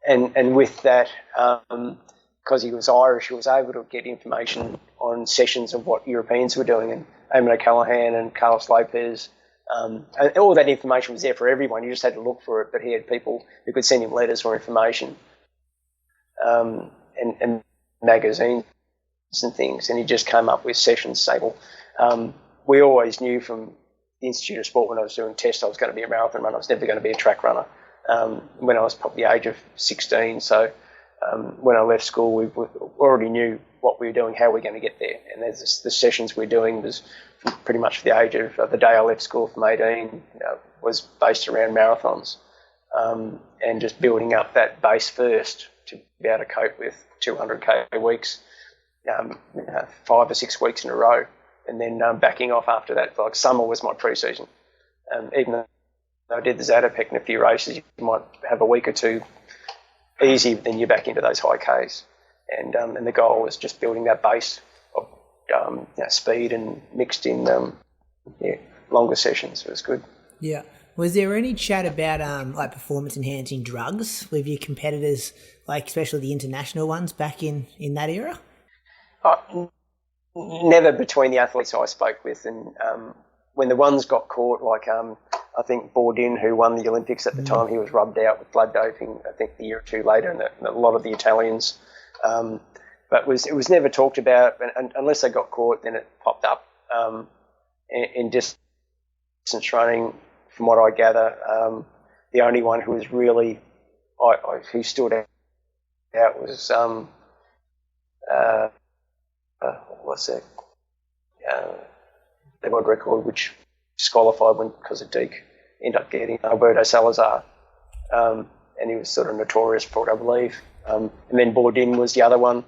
And with that, because he was Irish, he was able to get information on sessions of what Europeans were doing, and Eamon O'Callaghan and Carlos Lopez. And all that information was there for everyone. You just had to look for it, but he had people who could send him letters or information. And magazines and things, and he just came up with sessions saying, we always knew from the Institute of Sport when I was doing tests I was going to be a marathon runner. I was never going to be a track runner when I was probably the age of 16. So when I left school, we already knew what we were doing, how we were going to get there. And the sessions we were doing was pretty much for the age of the day I left school from 18, was based around marathons, and just building up that base first to be able to cope with 200k weeks, 5 or 6 weeks in a row, and then backing off after that. Like summer was my pre-season. Even though I did the Zatopek in a few races, you might have a week or two easy, then you're back into those high Ks. And the goal was just building that base of speed and mixed in longer sessions. It was good. Yeah. Was there any chat about performance-enhancing drugs with your competitors, especially the international ones back in that era? Never between the athletes I spoke with. And when the ones got caught, I think Bourdin, who won the Olympics at the time, he was rubbed out with blood doping, I think a year or two later, and a lot of the Italians. But it was never talked about, and unless they got caught, then it popped up in distance running. From what I gather, the only one who was really who stood out was what's that? The world record, which disqualified because of Deke, ended up getting Alberto Salazar, and he was sort of notorious for it, I believe. And then Bourdin was the other one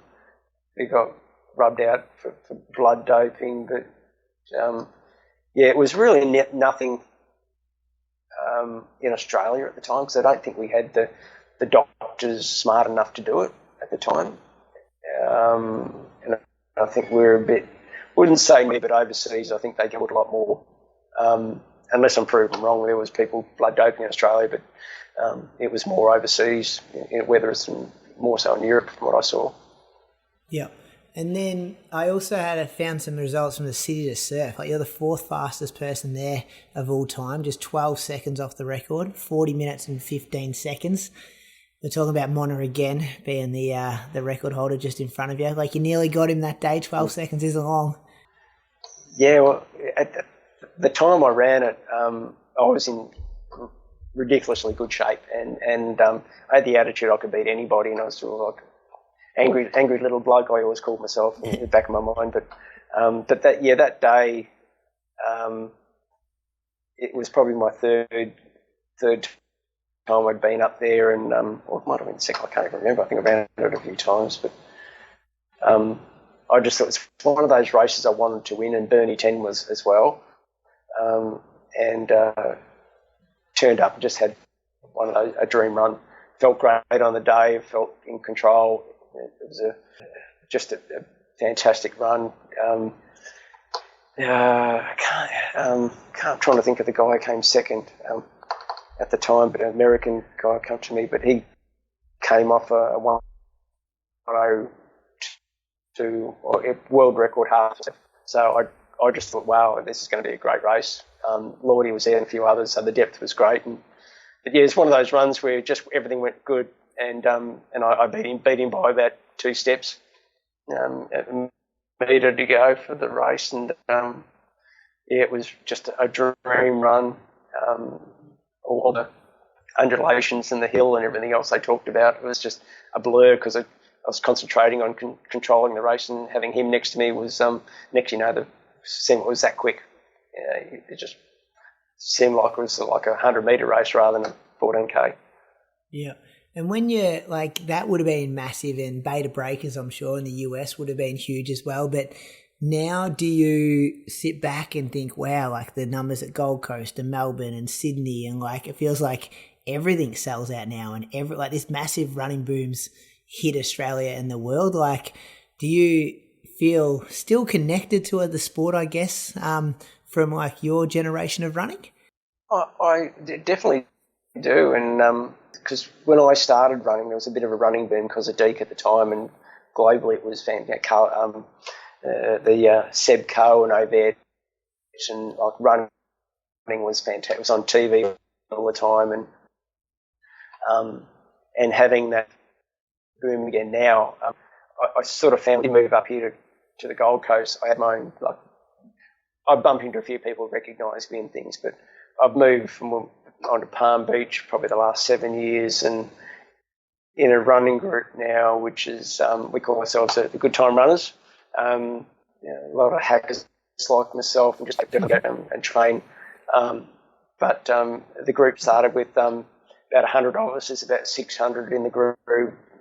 who got rubbed out for blood doping, but it was really nothing. In Australia at the time, because I don't think we had the doctors smart enough to do it at the time. And I think we're a bit, wouldn't say me, but overseas, I think they do it a lot more. Unless I'm proven wrong, there was people blood doping in Australia, but it was more overseas, whether it's more so in Europe from what I saw. Yeah. And then I also found some results from the City to Surf. Like, you're the fourth fastest person there of all time, just 12 seconds off the record, 40 minutes and 15 seconds. We're talking about Mona again, being the record holder just in front of you. Like, you nearly got him that day. 12 seconds isn't long. Yeah, well, at the time I ran it, I was in ridiculously good shape, and I had the attitude I could beat anybody, and I was sort of like angry little bloke, I always called myself in the back of my mind. But that day, it was probably my third time I'd been up there, and or it might have been second, I can't even remember. I think I ran it a few times, but I just thought it was one of those races I wanted to win, and Bernie 10 was as well. And turned up and just had one of those, a dream run. Felt great on the day, felt in control. It was just a fantastic run. I'm trying to think of the guy who came second at the time, but an American guy came to me, but he came off a 1:02 world record half. So I just thought, wow, this is going to be a great race. Lordy was there and a few others, so the depth was great. But yeah, it's one of those runs where just everything went good, and I beat him by about 2 steps. A metre to go for the race, and it was just a dream run. All the undulations and the hill and everything else they talked about, it was just a blur because I was concentrating on controlling the race, and having him next to me was next. The it was that quick. It just seemed like it was like a 100-metre race rather than a 14K. Yeah. And when you're like, that would have been massive, and Beta Breakers, I'm sure, in the US would have been huge as well. But now do you sit back and think, wow, like the numbers at Gold Coast and Melbourne and Sydney, and like it feels like everything sells out now, and like this massive running boom's hit Australia and the world. Like, do you feel still connected to the sport, I guess, from like your generation of running? I definitely do, and because when I started running, there was a bit of a running boom because of Deke at the time, and globally it was the Seb Coe and Oved, and like running was fantastic. It was on TV all the time, and having that boom again now. I sort of found to move up here to the Gold Coast. I had my own, like, I bumped into a few people who recognise me and things, but I've moved from onto Palm Beach probably the last 7 years, and in a running group now, which is we call ourselves the Good Time Runners. A lot of hackers like myself, and just go and train. But the group started with about 100 of us. There's about 600 in the group.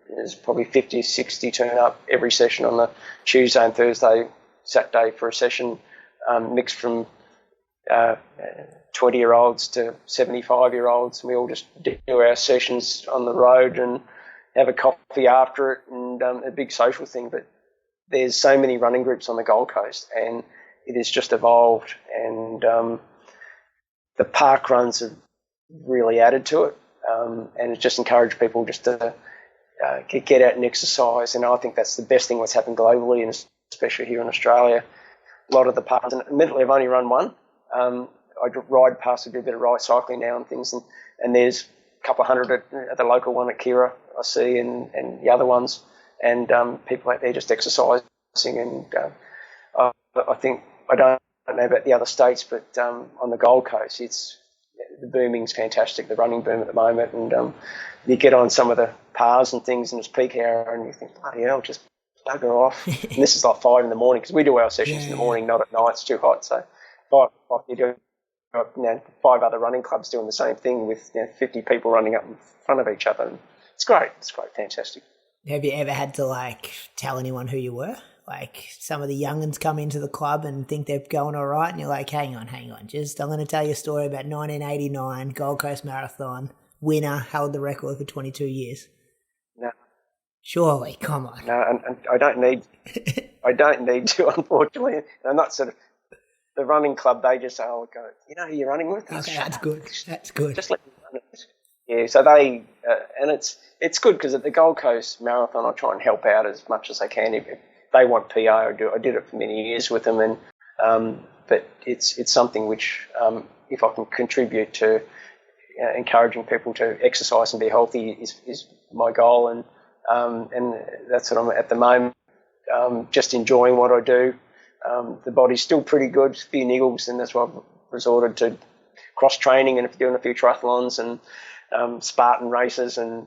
There's probably 50, 60 turn up every session on the Tuesday and Thursday, Saturday for a session, mixed from 20-year-olds to 75-year-olds. We all just do our sessions on the road and have a coffee after it, and a big social thing. But there's so many running groups on the Gold Coast, and it has just evolved, and the park runs have really added to it, and it's just encouraged people just to get out and exercise. And I think that's the best thing what's happened globally, and especially here in Australia. A lot of the parks, and admittedly I've only run one. I ride past, I do a bit of ride cycling now and things, and there's a couple of hundred at the local one at Kira I see, and the other ones, and people out there just exercising. And I think, I don't know about the other states, but on the Gold Coast, the booming's fantastic, the running boom at the moment, and you get on some of the paths and things, and it's peak hour, and you think, bloody hell, just bugger off. And this is like 5 in the morning, because we do our sessions in the morning, not at night, it's too hot. So 5 o'clock, you do 5 other running clubs doing the same thing with 50 people running up in front of each other. And it's great, fantastic. Have you ever had to like tell anyone who you were? Like, some of the young'uns come into the club and think they're going all right, and you're like, hang on, I'm going to tell you a story about 1989 Gold Coast Marathon, winner, held the record for 22 years. No. Surely, come on. No, and I don't need to, unfortunately. I'm not sort of, the running club, they just say, oh, go, you know who you're running with? Okay, that's good. That's good. Just let me run it. Yeah, so they, and it's good because at the Gold Coast Marathon, I try and help out as much as I can. If they want PA. I did it for many years with them, and but it's something which if I can contribute to encouraging people to exercise and be healthy is my goal, and that's what I'm at the moment. Just enjoying what I do. The body's still pretty good, a few niggles, and that's why I've resorted to cross training and doing a few triathlons and Spartan races, and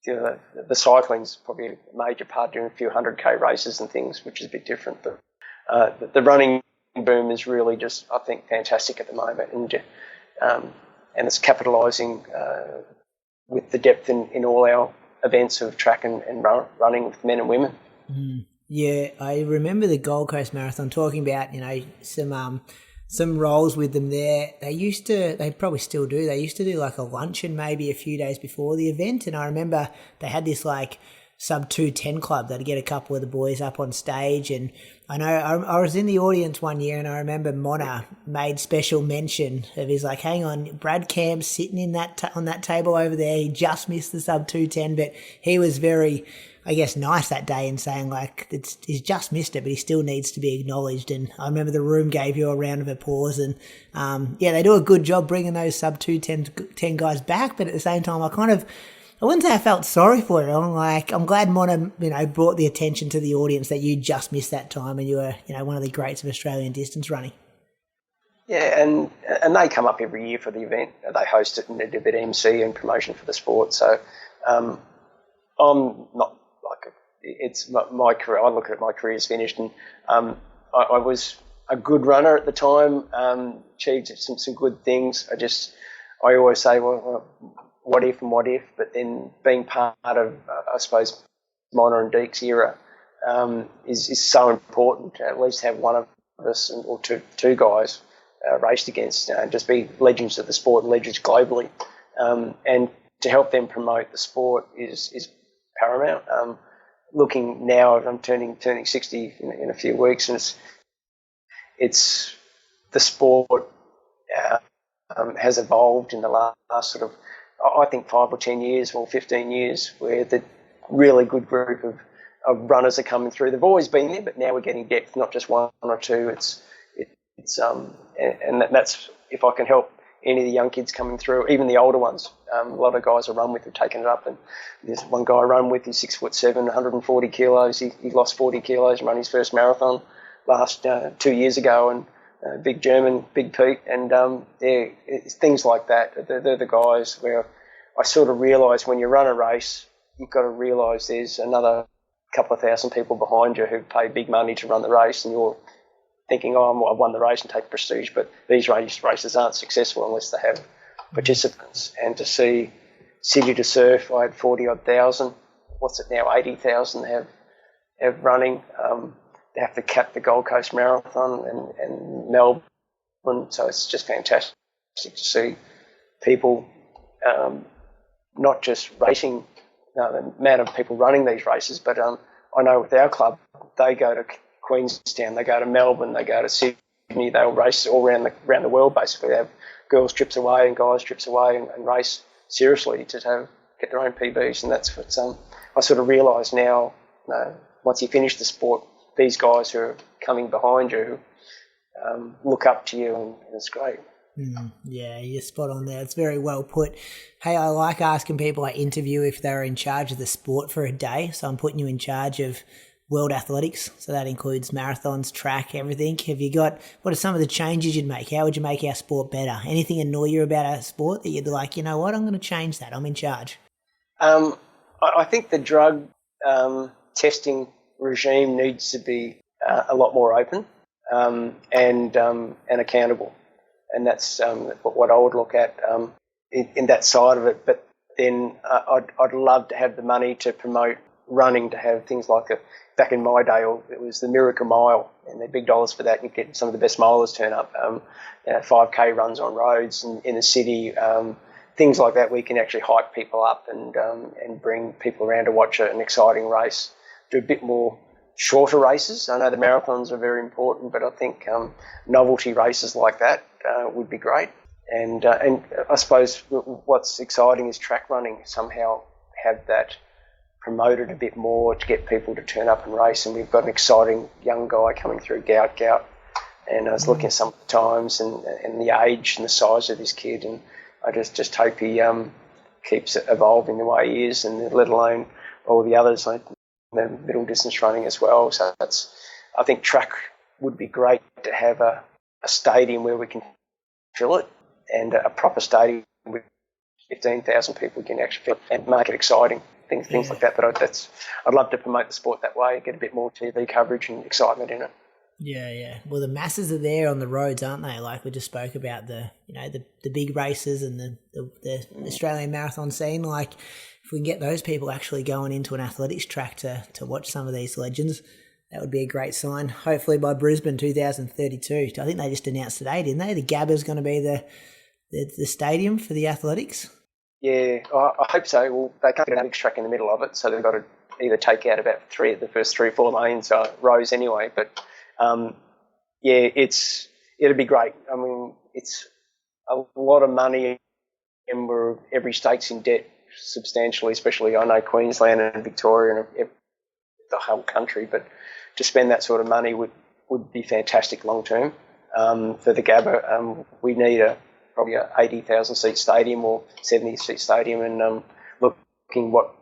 the cycling's probably a major part, doing a few 100k races and things, which is a bit different. But the running boom is really just, I think, fantastic at the moment, and it's capitalising with the depth in all our events of track and running with men and women. Yeah, I remember the Gold Coast Marathon talking about, some roles with them there. They probably still do. They used to do like a luncheon maybe a few days before the event. And I remember they had this like sub 2:10 club. They'd get a couple of the boys up on stage. And I know I was in the audience one year, and I remember Mona made special mention of his like, hang on, Brad Camp's sitting in on that table over there. He just missed the sub 2:10, but he was very, I guess, nice that day and saying like he's just missed it, but he still needs to be acknowledged. And I remember the room gave you a round of applause, and they do a good job bringing those sub 2:10 guys back. But at the same time, I wouldn't say I felt sorry for him. I'm glad Mona, brought the attention to the audience that you just missed that time, and you were, one of the greats of Australian distance running. Yeah, and they come up every year for the event. They host it and they do a bit of MC and promotion for the sport. So I'm not like it's my career. I look at my career's finished, and I was a good runner at the time. Achieved some good things. I always say, well, what if? But then being part of, I suppose, Mona and Deke's era is so important. To at least have one of us or two guys raced against, just be legends of the sport and legends globally, and to help them promote the sport is paramount. Looking now, I'm turning 60 in a few weeks, and it's the sport has evolved in the last sort of, I think, 5 or 10 years or 15 years, where the really good group of runners are coming through. They've always been there, but now we're getting depth, not just one or two. And that's, if I can help any of the young kids coming through, even the older ones. A lot of guys I run with have taken it up, and there's one guy I run with, he's 6'7", 140 kilos. He lost 40 kilos and ran his first marathon last 2 years ago, and big German, Big Pete, and it's things like that. They're the guys where I sort of realise when you run a race, you've got to realise there's another couple of thousand people behind you who pay big money to run the race, and you're thinking, I've won the race and take prestige, but these races aren't successful unless they have participants. And to see City to Surf, I had 40-odd thousand. What's it now, 80,000 have running. They have to cap the Gold Coast Marathon and Melbourne, so it's just fantastic to see people not just racing, the amount of people running these races, but I know with our club, they go to Queenstown, they go to Melbourne, they go to Sydney, they'll race all around the world basically. They have girls trips away and guys trips away and race seriously to get their own PBs, and that's what I sort of realise now, once you finish the sport, these guys who are coming behind you look up to you, and it's great. Yeah, you're spot on there. It's very well put. Hey, I like asking people I interview if they're in charge of the sport for a day, so I'm putting you in charge of world athletics, so that includes marathons, track, everything. What are some of the changes you'd make? How would you make our sport better? Anything annoy you about our sport that you'd like, you know what, I'm going to change that, I'm in charge? I think the drug testing regime needs to be a lot more open and accountable, and that's what I would look at in that side of it. But then I'd love to have the money to promote running, to have things like back in my day, it was the Miracle Mile, and they're big dollars for that. You get some of the best milers turn up, 5K runs on roads in the city, things like that, where you can actually hype people up and bring people around to watch an exciting race. Do a bit more shorter races. I know the marathons are very important, but I think novelty races like that would be great. And I suppose what's exciting is track running somehow have that promote it a bit more to get people to turn up and race. And we've got an exciting young guy coming through, Gout. And I was looking at some of the times and the age and the size of this kid, and I just hope he keeps evolving the way he is, and let alone all the others, like the middle distance running as well. So I think track would be great to have a stadium where we can fill it, and a proper stadium with 15,000 people can actually fill it and make it exciting. Things like that. But I'd love to promote the sport that way, get a bit more TV coverage and excitement in it. Yeah. Well, the masses are there on the roads, aren't they? Like we just spoke about the big races and the Australian marathon scene. Like if we can get those people actually going into an athletics track to watch some of these legends, that would be a great sign. Hopefully by Brisbane 2032. I think they just announced today, didn't they? The Gabba's going to be the stadium for the athletics. Yeah, I hope so. Well, they can't get an athletics track in the middle of it, so they've got to either take out about the first 3 or 4 lanes, rows anyway. But it'd be great. I mean, it's a lot of money, and every state's in debt substantially, especially I know Queensland and Victoria and the whole country. But to spend that sort of money would be fantastic long term for the Gabba. We need probably a 80,000 seat stadium or 70 seat stadium, and looking what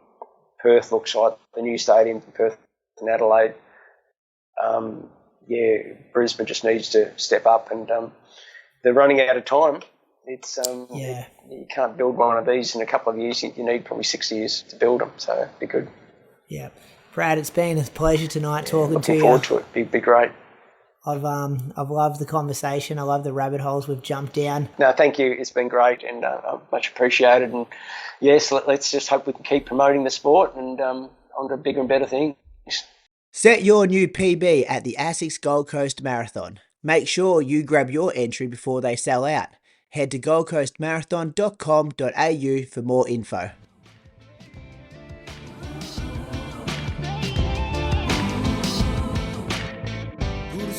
Perth looks like, the new stadium for Perth and Adelaide. Brisbane just needs to step up, and they're running out of time. It's you can't build one of these in a couple of years. You need probably 6 years to build them, so it'd be good. Yeah, Brad, it's been a pleasure tonight talking to you. Looking forward to it. It'd be great. I've loved the conversation. I love the rabbit holes we've jumped down. No, thank you. It's been great and much appreciated. And yes, let's just hope we can keep promoting the sport and on to bigger and better things. Set your new PB at the ASICS Gold Coast Marathon. Make sure you grab your entry before they sell out. Head to goldcoastmarathon.com.au for more info. Put a